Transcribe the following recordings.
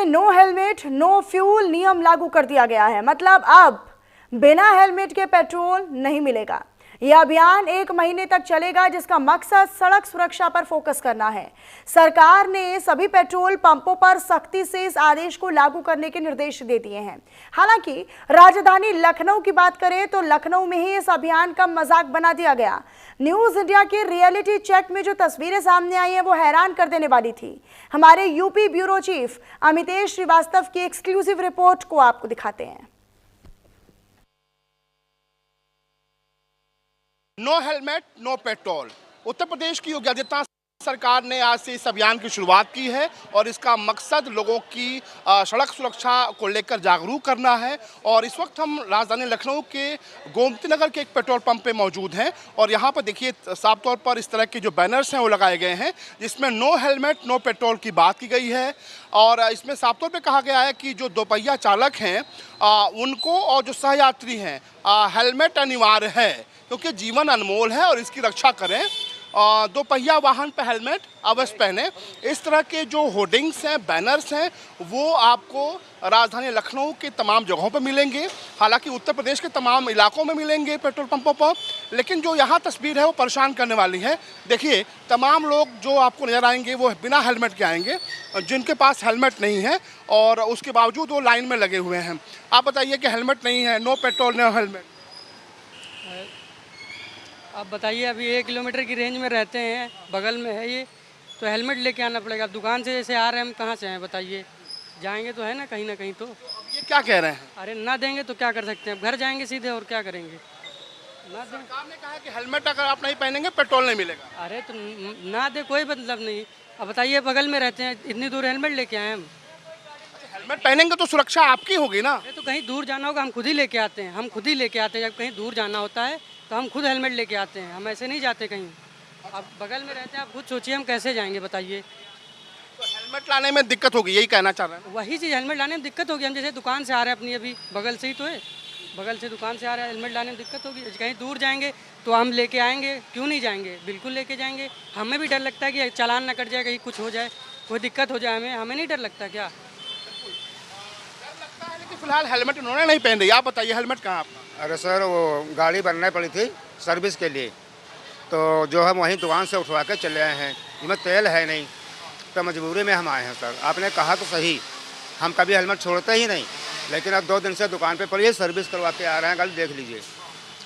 No helmet no fuel नियम लागू कर दिया गया है। मतलब अब बिना हेलमेट के पेट्रोल नहीं मिलेगा। यह अभियान 1 महीने तक चलेगा, जिसका मकसद सड़क सुरक्षा पर फोकस करना है। सरकार ने सभी पेट्रोल पंपों पर सख्ती से इस आदेश को लागू करने के निर्देश दे दिए हैं। हालांकि राजधानी लखनऊ की बात करें तो लखनऊ में ही इस अभियान का मजाक बना दिया गया। न्यूज इंडिया के रियलिटी चेक में जो तस्वीरें सामने आई हैं वो हैरान कर देने वाली थी। हमारे UP bureau chief Amitesh Shrivastava की एक्सक्लूसिव रिपोर्ट को आपको दिखाते हैं। No helmet no petrol. Uttar Pradesh की योगी आदित्यनाथ सरकार ने आज से इस अभियान की शुरुआत की है और इसका मकसद लोगों की सड़क सुरक्षा को लेकर जागरूक करना है। और इस वक्त हम राजधानी लखनऊ के गोमती नगर के एक पेट्रोल पंप पे मौजूद हैं और यहाँ पर देखिए साफ तौर पर इस तरह के जो बैनर्स हैं वो लगाए गए हैं, जिसमें नो हेलमेट नो पेट्रोल की बात की गई है। और इसमें साफ तौर पर कहा गया है कि जो दोपहिया चालक हैं उनको और जो सहयात्री हैं हेलमेट अनिवार्य है, क्योंकि जीवन अनमोल है और इसकी रक्षा करें। दोपहिया वाहन पर हेलमेट अवश्य पहने। इस तरह के जो होर्डिंग्स हैं, बैनर्स हैं, वो आपको राजधानी लखनऊ के तमाम जगहों पर मिलेंगे। हालांकि उत्तर प्रदेश के तमाम इलाकों में मिलेंगे पेट्रोल पंपों पर, लेकिन जो यहाँ तस्वीर है वो परेशान करने वाली है। देखिए तमाम लोग जो आपको नज़र आएंगे वो बिना हेलमेट के आएंगे, जिनके पास हेलमेट नहीं है और उसके बावजूद वो लाइन में लगे हुए हैं। आप बताइए कि हेलमेट नहीं है, नो पेट्रोल नो हेलमेट। आप बताइए, अभी 1 किलोमीटर की रेंज में रहते हैं, बगल में है ये, तो हेलमेट लेके आना पड़ेगा। दुकान से जैसे आ रहे हैं, हम कहाँ से हैं बताइए, जाएंगे तो है ना कहीं तो। ये क्या कह रहे हैं? अरे ना देंगे तो क्या कर सकते हैं, घर जाएंगे सीधे और क्या करेंगे। ना दे, सरकार ने कहा कि हेलमेट अगर आप नहीं पहनेंगे पेट्रोल नहीं मिलेगा। अरे तो ना दे, कोई मतलब नहीं। अब बताइए, बगल में रहते हैं, इतनी दूर हेलमेट लेके आए हम। हेलमेट पहनेंगे तो सुरक्षा आपकी होगी ना। अरे तो कहीं दूर जाना होगा, हम खुद ही लेके आते हैं। जब कहीं दूर जाना होता है तो हम खुद हेलमेट लेके आते हैं, हम ऐसे नहीं जाते कहीं। अब बगल में रहते हैं, आप खुद सोचिए हम कैसे जाएंगे बताइए। तो हेलमेट लाने में दिक्कत होगी, यही कहना चाह रहे हैं? वही चीज़, हेलमेट लाने में दिक्कत होगी। हम जैसे दुकान से आ रहे हैं अपनी, अभी बगल से ही तो है, बगल से दुकान से आ रहे हैं, हेलमेट लाने में दिक्कत होगी। कहीं दूर जाएंगे तो हम लेके आएंगे, क्यों नहीं जाएंगे, बिल्कुल लेके जाएंगे। हमें भी डर लगता है कि चालान ना कट जाए, कहीं कुछ हो जाए, कोई दिक्कत हो जाए, हमें नहीं डर लगता क्या? फिलहाल हेलमेट उन्होंने नहीं पहन रही। आप बताइए हेलमेट कहाँ आपका? अरे सर, वो गाड़ी बनना पड़ी थी सर्विस के लिए, तो जो हम वहीं दुकान से उठवा के चले आए हैं। इसमें तेल है नहीं, तो मजबूरी में हम आए हैं। सर आपने कहा तो सही, हम कभी हेलमेट छोड़ते ही नहीं, लेकिन अब 2 दिन से दुकान पे पड़ी है, सर्विस करवा के आ रहे हैं, गाड़ी देख लीजिए,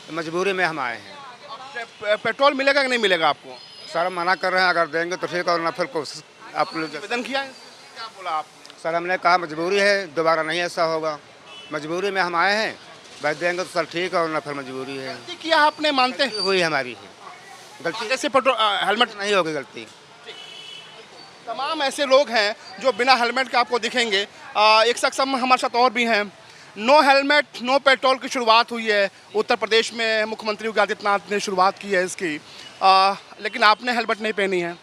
तो मजबूरी में हम आए हैं। पेट्रोल मिलेगा कि नहीं मिलेगा आपको? सर मना कर रहे हैं, अगर देंगे तो ठीक है, और ना फिर कोशिश आप लोग। आवेदन किया है? क्या बोला आप? सर हमने कहा मजबूरी है, दोबारा नहीं ऐसा होगा, मजबूरी में हम आए हैं, भाई देंगे तो सर ठीक है, और ना फिर मजबूरी है। गलती किया आपने, मानते हैं? हुई हमारी है गलती, जैसे पेट्रोल हेलमेट नहीं होगी गलती। तमाम ऐसे लोग हैं जो बिना हेलमेट के आपको दिखेंगे। एक शख्स हमारे साथ और भी हैं। नो हेलमेट नो पेट्रोल की शुरुआत हुई है उत्तर प्रदेश में, मुख्यमंत्री योगी आदित्यनाथ ने शुरुआत की है इसकी, लेकिन आपने हेलमेट नहीं पहनी है।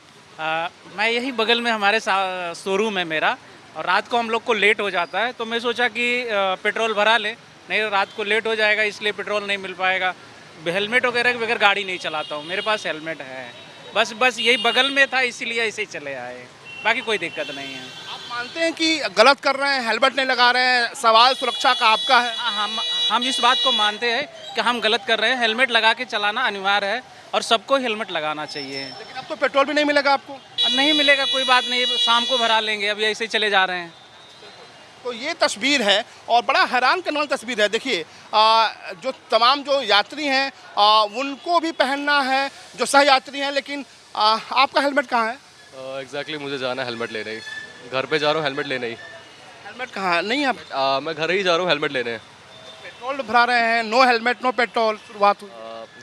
मैं यही बगल में हमारे शोरूम है मेरा, और रात को हम लोग को लेट हो जाता है, तो मैं सोचा कि पेट्रोल भरा ले, नहीं तो रात को लेट हो जाएगा, इसलिए पेट्रोल नहीं मिल पाएगा। हेलमेट वगैरह के बगैर गाड़ी नहीं चलाता हूँ, मेरे पास हेलमेट है। बस यही बगल में था, इसीलिए ऐसे ही चले आए, बाकी कोई दिक्कत नहीं है। आप मानते हैं कि गलत कर रहे हैं, हेलमेट नहीं लगा रहे हैं, सवाल सुरक्षा का आपका है? हम इस बात को मानते हैं कि हम गलत कर रहे हैं। हेलमेट लगा के चलाना अनिवार्य है और सबको हेलमेट लगाना चाहिए। लेकिन अब तो पेट्रोल भी नहीं मिलेगा आपको। नहीं मिलेगा, कोई बात नहीं, शाम को भरा लेंगे, अभी ऐसे ही चले जा रहे हैं। तो ये तस्वीर है और बड़ा हैरान करने वाली तस्वीर है। देखिए जो तमाम जो यात्री हैं उनको भी पहनना है, जो सह यात्री हैं, लेकिन आपका हेलमेट कहाँ है? एग्जैक्टली मुझे जाना है हेलमेट लेने ही, घर पे जा रहा हूँ हेलमेट लेने ही। हेलमेट कहाँ है? नहीं है। मैं घर ही जा रहा हूँ हेलमेट लेने। पेट्रोल भरा रहे हैं, नो हेलमेट नो पेट्रोल शुरुआत हुई।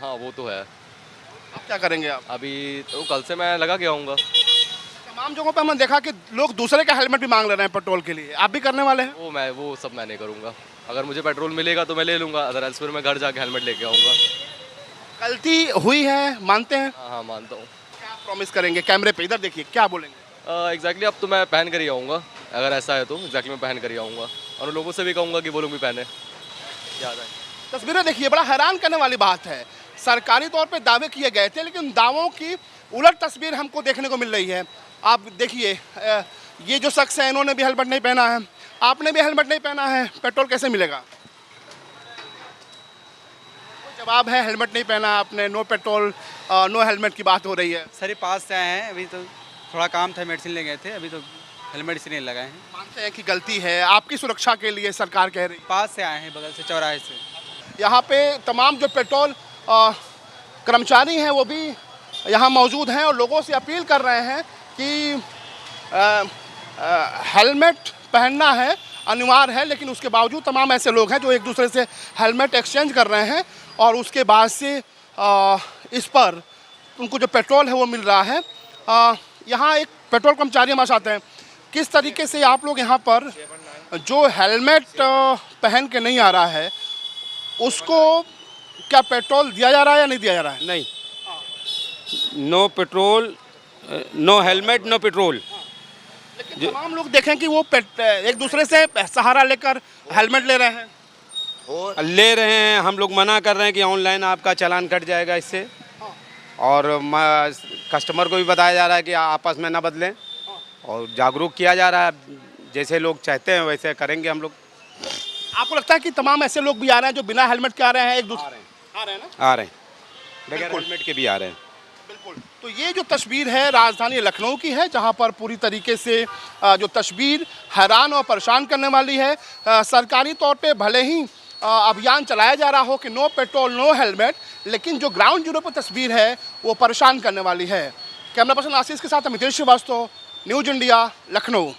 हाँ वो तो है। अब क्या करेंगे आप? अभी तो कल से मैं लगा के आऊँगा। तमाम जगहों पे हमने देखा कि लोग दूसरे का हेलमेट भी मांग ले रहे हैं पेट्रोल के लिए, आप भी करने वाले हैं? वो सब मैं नहीं करूँगा। अगर मुझे पेट्रोल मिलेगा तो मैं ले लूँगा, अदरवाइज फिर मैं घर जाके हेलमेट लेके आऊँगा। गलती हुई है, मानते हैं? हाँ मानता हूँ। क्या प्रॉमिस करेंगे कैमरे पे? इधर देखिए, क्या बोलेंगे? एग्जैक्टली अब तो मैं पहन कर ही आऊँगा, अगर ऐसा है तो एग्जैक्टली मैं पहन कर ही आऊँगा, और लोगों से भी कहूँगा कि वो लोग भी पहने। याद है तस्वीरें देखिए, बड़ा हैरान करने वाली बात है। सरकारी तौर पे दावे किए गए थे, लेकिन दावों की उलट तस्वीर हमको देखने को मिल रही है। आप देखिए ये जो शख्स है इन्होंने भी हेलमेट नहीं पहना है, आपने भी हेलमेट नहीं पहना है, पेट्रोल कैसे मिलेगा? जवाब है हेलमेट नहीं पहना आपने, नो पेट्रोल नो हेलमेट की बात हो रही है। सर ये पास से आए हैं, अभी तो थोड़ा काम था, मेडिसिन ले गए थे, अभी तो हेलमेट इसलिए लगाए हैं। मानते हैं कि गलती है, आपकी सुरक्षा के लिए सरकार कह रही है। पास से आए हैं, बगल से चौराहे से। यहाँ पे तमाम जो पेट्रोल कर्मचारी हैं वो भी यहाँ मौजूद हैं और लोगों से अपील कर रहे हैं कि हेलमेट पहनना है, अनिवार्य है, लेकिन उसके बावजूद तमाम ऐसे लोग हैं जो एक दूसरे से हेलमेट एक्सचेंज कर रहे हैं और उसके बाद से इस पर उनको जो पेट्रोल है वो मिल रहा है। यहाँ एक पेट्रोल कर्मचारी हमारे साथ हैं, किस तरीके से आप लोग यहाँ पर जो हेलमेट पहन के नहीं आ रहा है उसको क्या पेट्रोल दिया जा रहा है या नहीं दिया जा रहा है? नहीं, no petrol, no helmet, no petrol. लेकिन तमाम लोग देखें कि वो एक दूसरे से सहारा लेकर हेलमेट ले रहे हैं। ले रहे हैं, हम लोग मना कर रहे हैं कि ऑनलाइन आपका चालान कट जाएगा इससे, और कस्टमर को भी बताया जा रहा है कि आपस में ना बदलें, और जागरूक किया जा रहा है, जैसे लोग चाहते हैं वैसे करेंगे हम लोग। आपको लगता है कि तमाम ऐसे लोग भी आ रहे हैं जो बिना हेलमेट के आ रहे हैं, एक दूसरे आ रहे हैं ना? आ रहे हैं, बगैर हेलमेट के भी आ रहे हैं। बिल्कुल। तो ये जो तस्वीर है राजधानी लखनऊ की है, जहां पर पूरी तरीके से जो तस्वीर हैरान और परेशान करने वाली है। सरकारी तौर पे भले ही अभियान चलाया जा रहा हो कि नो पेट्रोल नो हेलमेट, लेकिन जो ग्राउंड जीरो पर तस्वीर है वो परेशान करने वाली है। कैमरा पर्सन आशीष के साथ अमितेश श्रीवास्तव, न्यूज इंडिया, लखनऊ।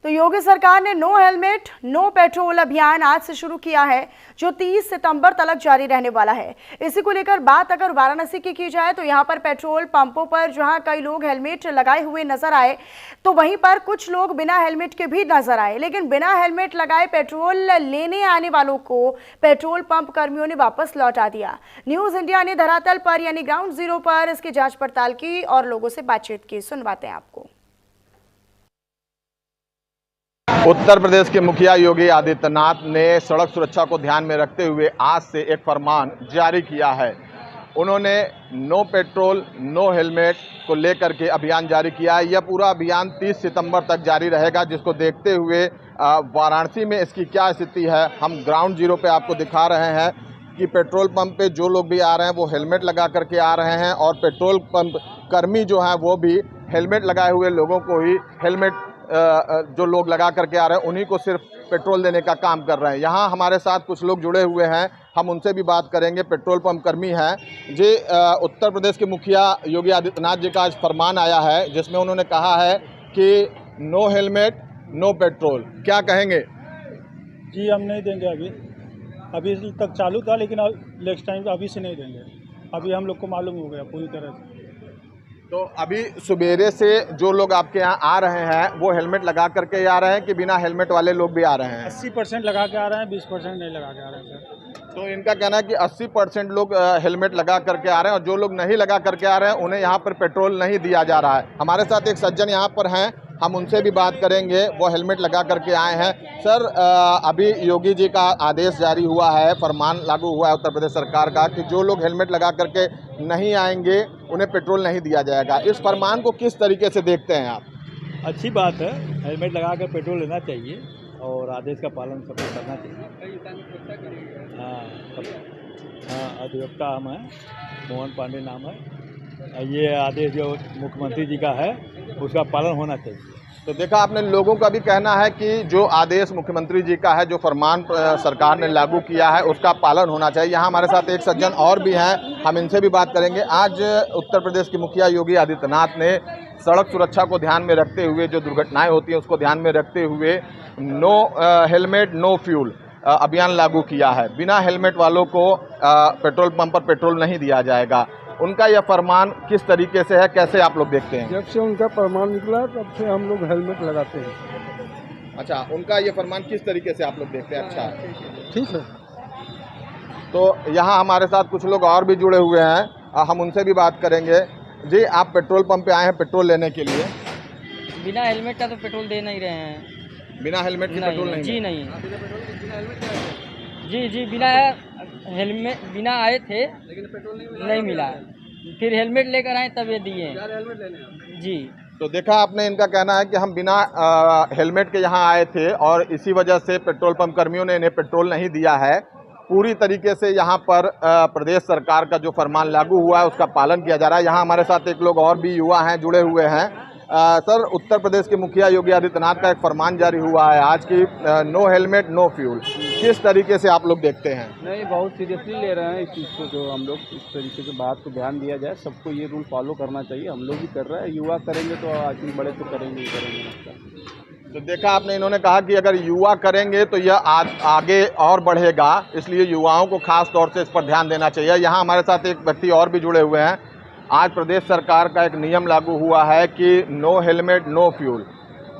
तो योगी सरकार ने नो हेलमेट नो पेट्रोल अभियान आज से शुरू किया है, जो 30 सितंबर तक जारी रहने वाला है। इसी को लेकर बात अगर वाराणसी की जाए तो यहाँ पर पेट्रोल पंपों पर जहाँ कई लोग हेलमेट लगाए हुए नजर आए, तो वहीं पर कुछ लोग बिना हेलमेट के भी नजर आए, लेकिन बिना हेलमेट लगाए पेट्रोल लेने आने वालों को पेट्रोल पंप कर्मियों ने वापस लौटा दिया। न्यूज इंडिया ने धरातल पर यानी ग्राउंड जीरो पर इसकी जांच पड़ताल की और लोगों से बातचीत की। सुनवाते हैं आपको। उत्तर प्रदेश के मुखिया योगी आदित्यनाथ ने सड़क सुरक्षा को ध्यान में रखते हुए आज से एक फरमान जारी किया है। उन्होंने नो पेट्रोल नो हेलमेट को लेकर के अभियान जारी किया है। यह पूरा अभियान 30 सितंबर तक जारी रहेगा, जिसको देखते हुए वाराणसी में इसकी क्या स्थिति है हम ग्राउंड जीरो पे आपको दिखा रहे हैं कि पेट्रोल पंप पे जो लोग भी आ रहे हैं वो हेलमेट लगा करके आ रहे हैं, और पेट्रोल पंप कर्मी जो हैं वो भी हेलमेट लगाए हुए लोगों को ही हेलमेट जो लोग लगा करके आ रहे हैं उन्हीं को सिर्फ पेट्रोल देने का काम कर रहे हैं। यहाँ हमारे साथ कुछ लोग जुड़े हुए हैं, हम उनसे भी बात करेंगे। पेट्रोल पंप कर्मी हैं जी। उत्तर प्रदेश के मुखिया योगी आदित्यनाथ जी का आज फरमान आया है जिसमें उन्होंने कहा है कि नो हेलमेट नो पेट्रोल, क्या कहेंगे? जी हम नहीं देंगे, अभी तक चालू था, लेकिन नेक्स्ट टाइम अभी से नहीं देंगे। अभी हम लोग को मालूम हो गया पूरी तरह से। तो अभी सुबेरे से जो लोग आपके यहाँ आ रहे हैं वो हेलमेट लगा करके आ रहे हैं कि बिना हेलमेट वाले लोग भी आ रहे हैं? 80% लगा के आ रहे हैं, 20% नहीं लगा के आ रहे हैं सर। तो इनका कहना है कि 80% लोग हेलमेट लगा करके आ रहे हैं और जो लोग नहीं लगा करके आ रहे हैं उन्हें यहाँ पर पेट्रोल नहीं दिया जा रहा है। हमारे साथ एक सज्जन यहाँ पर हैं, हम उनसे भी बात करेंगे, वो हेलमेट लगा करके आए हैं। सर, अभी योगी जी का आदेश जारी हुआ है, फरमान लागू हुआ है उत्तर प्रदेश सरकार का कि जो लोग हेलमेट लगा करके नहीं आएंगे उन्हें पेट्रोल नहीं दिया जाएगा। इस फरमान को किस तरीके से देखते हैं आप? अच्छी बात है, हेलमेट लगा कर पेट्रोल लेना चाहिए और आदेश का पालन सबको करना चाहिए। हाँ, अधिवक्ता हम हैं, मोहन पांडे नाम है। ये आदेश जो मुख्यमंत्री जी का है उसका पालन होना चाहिए। तो देखा आपने, लोगों का भी कहना है कि जो आदेश मुख्यमंत्री जी का है, जो फरमान सरकार ने लागू किया है उसका पालन होना चाहिए। यहाँ हमारे साथ एक सज्जन और भी हैं, हम इनसे भी बात करेंगे। आज उत्तर प्रदेश के मुखिया योगी आदित्यनाथ ने सड़क सुरक्षा को ध्यान में रखते हुए, जो दुर्घटनाएं होती हैं उसको ध्यान में रखते हुए नो हेलमेट नो फ्यूल अभियान लागू किया है। बिना हेलमेट वालों को पेट्रोल पंप पर पेट्रोल नहीं दिया जाएगा। उनका यह फरमान किस तरीके से है, कैसे आप लोग देखते हैं? जब से उनका फरमान निकला तब से हम लोग हेलमेट लगाते हैं। अच्छा, उनका ये फरमान किस तरीके से आप लोग देखते हैं? अच्छा, ठीक है। तो यहाँ हमारे साथ कुछ लोग और भी जुड़े हुए हैं, हम उनसे भी बात करेंगे। जी, आप पेट्रोल पंप पे आए हैं पेट्रोल लेने के लिए? बिना हेलमेट का तो पेट्रोल दे नहीं रहे हैं। बिना हेलमेट के पेट्रोल नहीं? जी नहीं। जी बिना हेलमेट बिना आए थे लेकिन पेट्रोल नहीं मिला है। फिर हेलमेट लेकर आए तब ये दिए जी। तो देखा आपने, इनका कहना है कि हम बिना हेलमेट के यहाँ आए थे और इसी वजह से पेट्रोल पंप कर्मियों ने इन्हें पेट्रोल नहीं दिया है। पूरी तरीके से यहाँ पर प्रदेश सरकार का जो फरमान लागू हुआ है उसका पालन किया जा रहा है। यहाँ हमारे साथ एक लोग और भी युवा हैं, जुड़े हुए हैं। सर, उत्तर प्रदेश के मुखिया योगी आदित्यनाथ का एक फरमान जारी हुआ है आज की, नो हेलमेट नो फ्यूल। किस तरीके से आप लोग देखते हैं? नहीं, बहुत सीरियसली ले रहे हैं इस चीज़ को। जो हम लोग इस तरीके से बात को ध्यान दिया जाए, सबको ये रूल फॉलो करना चाहिए। हम लोग भी कर रहे हैं, युवा करेंगे तो आखिर बड़े तो करेंगे ही करेंगे। तो देखा आपने, इन्होंने कहा कि अगर युवा करेंगे तो यह आगे और बढ़ेगा, इसलिए युवाओं को खास तौर से इस पर ध्यान देना चाहिए। यहाँ हमारे साथ एक व्यक्ति और भी जुड़े हुए हैं। आज प्रदेश सरकार का एक नियम लागू हुआ है कि नो हेलमेट नो फ्यूल।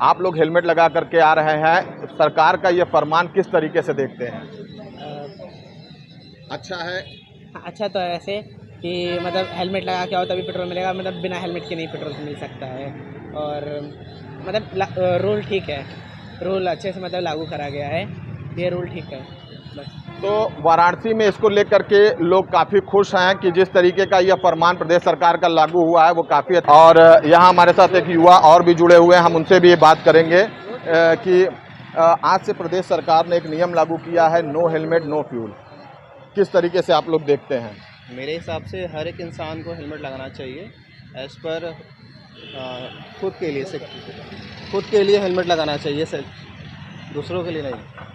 आप लोग हेलमेट लगा करके आ रहे हैं, सरकार का ये फरमान किस तरीके से देखते हैं? अच्छा है। अच्छा तो है ऐसे कि मतलब हेलमेट लगा के आओ तभी पेट्रोल मिलेगा, मतलब बिना हेलमेट के नहीं पेट्रोल मिल सकता है। और मतलब रूल ठीक है, रूल अच्छे से मतलब लागू करा गया है, ये रूल ठीक है बस। तो वाराणसी में इसको लेकर के लोग काफ़ी खुश हैं कि जिस तरीके का यह फरमान प्रदेश सरकार का लागू हुआ है वो काफ़ी अच्छा। और यहाँ हमारे साथ एक युवा और भी जुड़े हुए हैं, हम उनसे भी ये बात करेंगे कि आज से प्रदेश सरकार ने एक नियम लागू किया है, नो हेलमेट नो फ्यूल। किस तरीके से आप लोग देखते हैं? मेरे हिसाब से हर एक इंसान को हेलमेट लगाना चाहिए एज़ पर खुद के लिए, खुद के लिए हेलमेट लगाना चाहिए सर, दूसरों के लिए नहीं।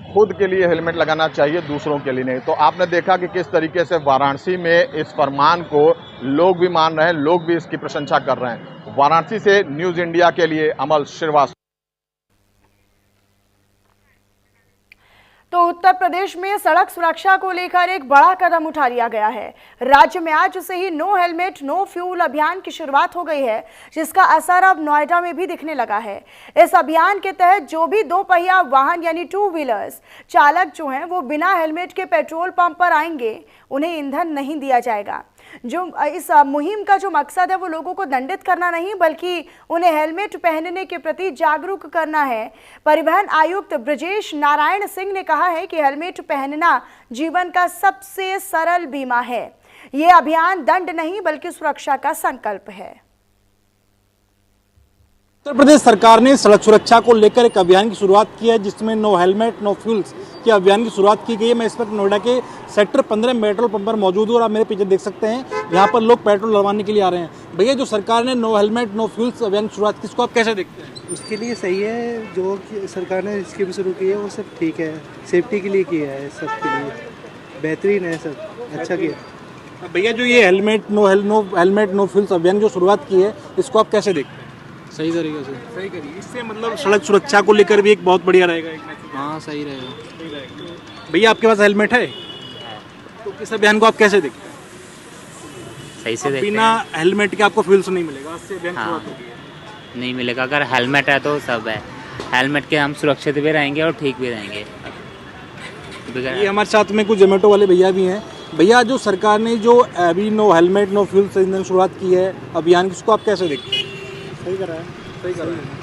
खुद के लिए हेलमेट लगाना चाहिए, दूसरों के लिए नहीं। तो आपने देखा कि किस तरीके से वाराणसी में इस फरमान को लोग भी मान रहे हैं, लोग भी इसकी प्रशंसा कर रहे हैं। वाराणसी से न्यूज़ इंडिया के लिए अमल श्रीवास्तव। तो उत्तर प्रदेश में सड़क सुरक्षा को लेकर एक बड़ा कदम उठा लिया गया है। राज्य में आज से ही नो हेलमेट नो फ्यूल अभियान की शुरुआत हो गई है, जिसका असर अब नोएडा में भी दिखने लगा है। इस अभियान के तहत जो भी दो पहिया वाहन यानी टू व्हीलर्स चालक जो हैं वो बिना हेलमेट के पेट्रोल पंप पर आएंगे, उन्हें ईंधन नहीं दिया जाएगा। जो इस मुहिम का जो मकसद है वो लोगों को दंडित करना नहीं बल्कि उन्हें हेलमेट पहनने के प्रति जागरूक करना है। परिवहन आयुक्त ब्रजेश नारायण सिंह ने कहा है कि हेलमेट पहनना जीवन का सबसे सरल बीमा है। ये अभियान दंड नहीं बल्कि सुरक्षा का संकल्प है। उत्तर प्रदेश सरकार ने सड़क सुरक्षा को लेकर एक अभियान की शुरुआत की है, जिसमें नो हेलमेट नो फ्यूल्स के अभियान की शुरुआत की गई है। मैं इस वक्त नोएडा के सेक्टर 15 पेट्रोल पंप पर मौजूद हूँ और आप मेरे पीछे देख सकते हैं यहाँ पर लोग पेट्रोल डलवाने के लिए आ रहे हैं। भैया, जो सरकार ने नो हेलमेट नो फ्यूल्स अभियान की शुरुआत की, इसको आप कैसे देखते हैं? उसके लिए सही है, जो सरकार ने स्कीम शुरू की है वो सब ठीक है, सेफ्टी के लिए किया है, सबके लिए बेहतरीन है, सब अच्छा किया। भैया, जो ये हेलमेट नो फ्यूल्स अभियान जो शुरुआत की है, इसको आप कैसे देखते हैं? सही तरीके से सही करिए, इससे मतलब सड़क सुरक्षा को लेकर भी एक बहुत बढ़िया रहेगा। हाँ, सही रहेगा। भैया, आपके पास हेलमेट है? तो इस अभियान को आप कैसे देखते हैं? सही से देखते बिना हेलमेट के आपको फ्यूल्स नहीं मिलेगा, इससे अभियान हाँ, शुरुआत होगी है। नहीं मिलेगा। अगर हेलमेट है तो सब है, हेलमेट के हम सुरक्षित भी रहेंगे और ठीक भी रहेंगे। ये हमारे साथ में कुछ जोमेटो वाले भैया भी हैं। भैया, जो सरकार ने जो अभी नो हेलमेट नो फ्यूल्स ईंधन शुरुआत की है अभियान की, उसको आप कैसे देखते हैं? सही कर रहा है, सही कर रहा है।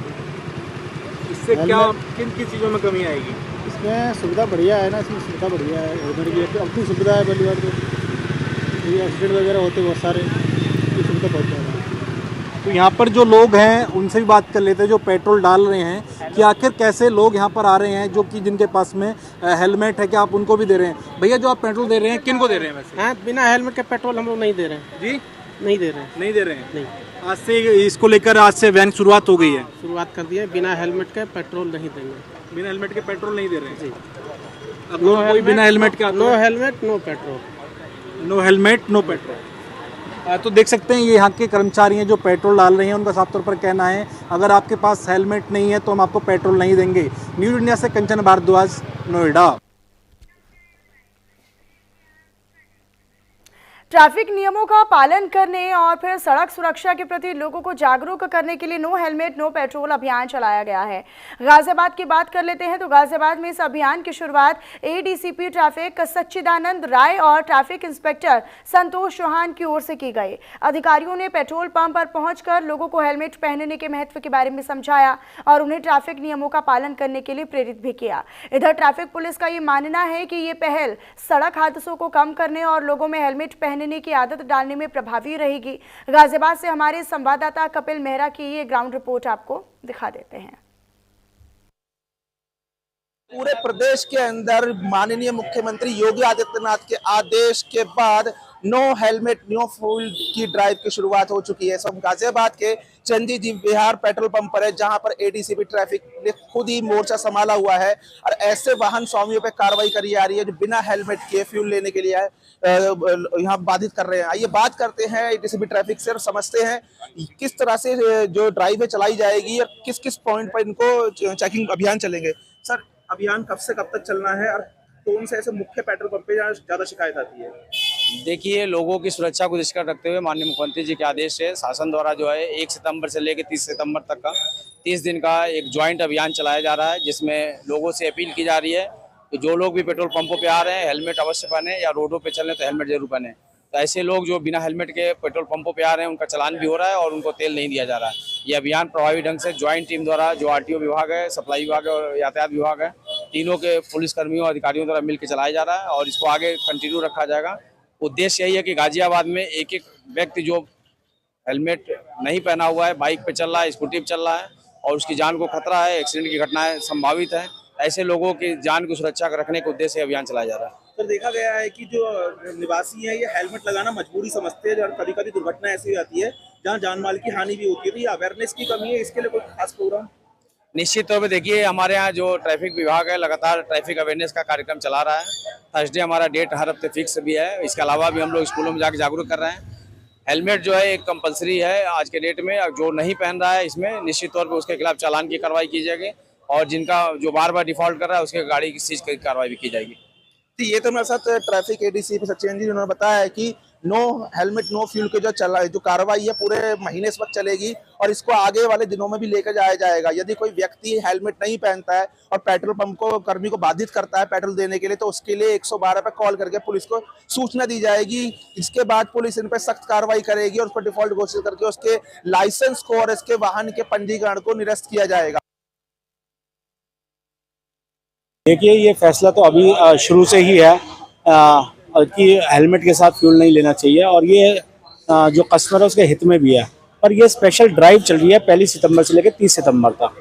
इससे क्या किन किन चीज़ों में कमी आएगी? इसमें सुविधा बढ़िया है ना, इसमें सुविधा बढ़िया है, हेलमेट की अपनी सुविधा है। पहली बार तो ये एक्सीडेंट वगैरह होते बहुत सारे, ये सुविधा बहुत ज़्यादा है। तो यहाँ पर जो लोग हैं उनसे भी बात कर लेते हैं, जो पेट्रोल डाल रहे हैं, कि आखिर कैसे लोग यहाँ पर आ रहे हैं जो कि जिनके पास में हेलमेट है, क्या आप उनको भी दे रहे हैं? भैया, जो आप पेट्रोल दे रहे हैं, किन को दे रहे हैं वैसे? हाँ, बिना हेलमेट के पेट्रोल हम लोग नहीं दे रहे हैं जी, नहीं दे रहे हैं, नहीं दे रहे हैं। नहीं, आज से इसको लेकर आज से अभियान शुरुआत हो गई है, शुरुआत कर दी है। बिना हेलमेट के पेट्रोल नहीं देंगे, बिना हेलमेट के पेट्रोल नहीं दे रहे हैं जी। अब कोई बिना हेलमेट के no helmet no petrol, no helmet no petrol. तो देख सकते हैं ये यहाँ के कर्मचारी हैं जो पेट्रोल डाल रहे हैं, उनका साफ तौर पर कहना है अगर आपके पास हेलमेट नहीं है तो हम आपको पेट्रोल नहीं देंगे। न्यूज़ इंडिया से कंचन भारद्वाज, नोएडा। ट्रैफिक नियमों का पालन करने और फिर सड़क सुरक्षा के प्रति लोगों को जागरूक करने के लिए नो हेलमेट नो पेट्रोल अभियान चलाया गया है। गाजियाबाद की बात कर लेते हैं तो गाजियाबाद में इस अभियान की शुरुआत एडीसीपी ट्रैफिक सच्चिदानंद राय और ट्रैफिक इंस्पेक्टर संतोष चौहान की ओर से की गई। अधिकारियों ने पेट्रोल पंप पर पहुंचकर लोगों को हेलमेट पहनने के महत्व के बारे में समझाया और उन्हें ट्रैफिक नियमों का पालन करने के लिए प्रेरित भी किया। इधर ट्रैफिक पुलिस का ये मानना है कि ये पहल सड़क हादसों को कम करने और लोगों में हेलमेट पहनने पहनने की आदत डालने में प्रभावी रहेगी। गाजियाबाद से हमारे संवाददाता कपिल मेहरा की ये ग्राउंड रिपोर्ट आपको दिखा देते हैं। पूरे प्रदेश के अंदर माननीय मुख्यमंत्री योगी आदित्यनाथ के आदेश के बाद नो हेलमेट नो फ्यूल की ड्राइव की शुरुआत हो चुकी है। हम गाजियाबाद के चंदी जी विहार पेट्रोल पंप पर है, जहां पर एडीसीपी ट्रैफिक ने खुद ही मोर्चा संभाला हुआ है और ऐसे वाहन स्वामियों पर कार्रवाई करी जा रही है जो बिना हेलमेट के फ्यूल लेने के लिए यहाँ बाधित कर रहे हैं। आइए बात करते हैं एडीसीपी ट्रैफिक से और समझते हैं किस तरह से जो ड्राइव चलाई जाएगी और किस किस पॉइंट पर इनको चेकिंग अभियान चलेंगे। सर, अभियान कब से कब तक चलना है और कौन से ऐसे मुख्य पेट्रोल पंप पे ज्यादा शिकायत आती है? देखिए, लोगों की सुरक्षा को दृष्टिगत रखते हुए माननीय मुख्यमंत्री जी के आदेश से शासन द्वारा जो है 1 सितंबर से लेकर 30 सितंबर तक का 30 दिन का एक ज्वाइंट अभियान चलाया जा रहा है, जिसमें लोगों से अपील की जा रही है कि जो लोग भी पेट्रोल पंपों पे आ रहे हैं हेलमेट अवश्य पहने, या रोडों पे चल रहे तो हेलमेट जरूर पहने। तो ऐसे लोग जो बिना हेलमेट के पेट्रोल पंपों पे आ रहे हैं उनका चालान भी हो रहा है और उनको तेल नहीं दिया जा रहा है। ये अभियान प्रभावी ढंग से ज्वाइंट टीम द्वारा, जो आरटीओ विभाग है, सप्लाई विभाग है और यातायात विभाग है, तीनों के पुलिसकर्मियों और अधिकारियों द्वारा मिलकर चलाया जा रहा है और इसको आगे कंटिन्यू रखा जाएगा। उद्देश्य यही है कि गाजियाबाद में एक एक व्यक्ति जो हेलमेट नहीं पहना हुआ है, बाइक पे चल रहा है, स्कूटी पे चल रहा है और उसकी जान को खतरा है, एक्सीडेंट की घटनाएं संभावित है, ऐसे लोगों की जान की सुरक्षा रखने के उद्देश्य से अभियान चलाया जा रहा है। तो देखा गया है कि जो निवासी हैं ये हेलमेट लगाना मजबूरी समझते हैं और कभी कभी दुर्घटना ऐसी आती है जहां जान माल की हानि भी होती है। तो ये अवेयरनेस की कमी है, इसके लिए कोई खास प्रोग्राम? निश्चित तौर पे देखिए, हमारे यहाँ जो ट्रैफिक विभाग है लगातार ट्रैफिक अवेयरनेस का कार्यक्रम चला रहा है। थर्सडे हमारा डेट हर हफ्ते फिक्स भी है। इसके अलावा भी हम लोग स्कूलों में जाकर जागरूक कर रहे हैं। हेलमेट जो है एक कंपलसरी है आज के डेट में, जो नहीं पहन रहा है इसमें निश्चित तौर पर उसके खिलाफ चालान की कार्रवाई की जाएगी और जिनका जो बार बार डिफॉल्ट कर रहा है उसके गाड़ी की सीज की कार्रवाई भी की जाएगी। ये तो मेरे साथ ट्रैफिक एडीसीपी सचिन जी उन्होंने बताया है कि नो हेलमेट नो फ्यूल के जो कार्रवाई है पूरे महीने इस वक्त चलेगी और इसको आगे वाले दिनों में भी लेकर जाया जाएगा। यदि कोई व्यक्ति हेलमेट नहीं पहनता है और पेट्रोल पंप को कर्मी को बाधित करता है पेट्रोल देने के लिए, तो उसके लिए 112 पे कॉल करके पुलिस को सूचना दी जाएगी। इसके बाद पुलिस इन पर सख्त कार्रवाई करेगी और उस पर डिफॉल्ट घोषित करके उसके लाइसेंस को और इसके वाहन के पंजीकरण को निरस्त किया जाएगा। देखिए, ये फैसला तो अभी शुरू से ही है कि हेलमेट के साथ फ्यूल नहीं लेना चाहिए और ये जो कस्टमर है उसके हित में भी है। पर ये स्पेशल ड्राइव चल रही है 1 सितंबर से लेकर 30 सितंबर तक।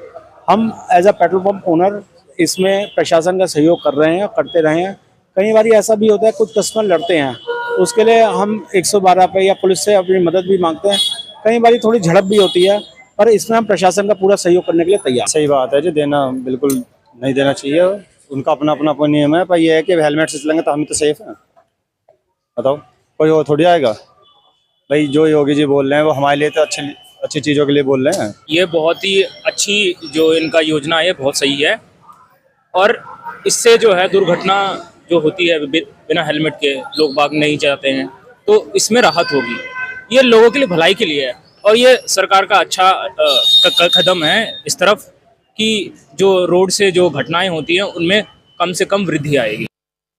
हम as a petrol pump owner इसमें प्रशासन का सहयोग कर रहे हैं, करते रहे हैं। कई बार ऐसा भी होता है कुछ कस्टमर लड़ते हैं, उसके लिए हम 112 पे या पुलिस से अपनी मदद भी मांगते हैं। कई बार थोड़ी झड़प भी होती है, पर इसमें हम प्रशासन का पूरा सहयोग करने के लिए तैयार। सही बात है जी, देना बिल्कुल नहीं देना चाहिए, उनका अपना अपना कोई नियम है। पर ये है कि हेलमेट से चलेंगे तो हम तो सेफ हैं। बताओ, कोई वो थोड़ी आएगा भाई। जो योगी जी बोल रहे हैं वो हमारे लिए तो अच्छी चीज़ों के लिए बोल रहे हैं। ये बहुत ही अच्छी जो इनका योजना है बहुत सही है और इससे जो है दुर्घटना जो होती है बिना हेलमेट के लोग बाग नहीं चाहते हैं, तो इसमें राहत होगी। ये लोगों के लिए भलाई के लिए है और ये सरकार का अच्छा कदम है इस तरफ कि जो रोड से जो घटनाएं होती हैं उनमें कम से कम वृद्धि आएगी।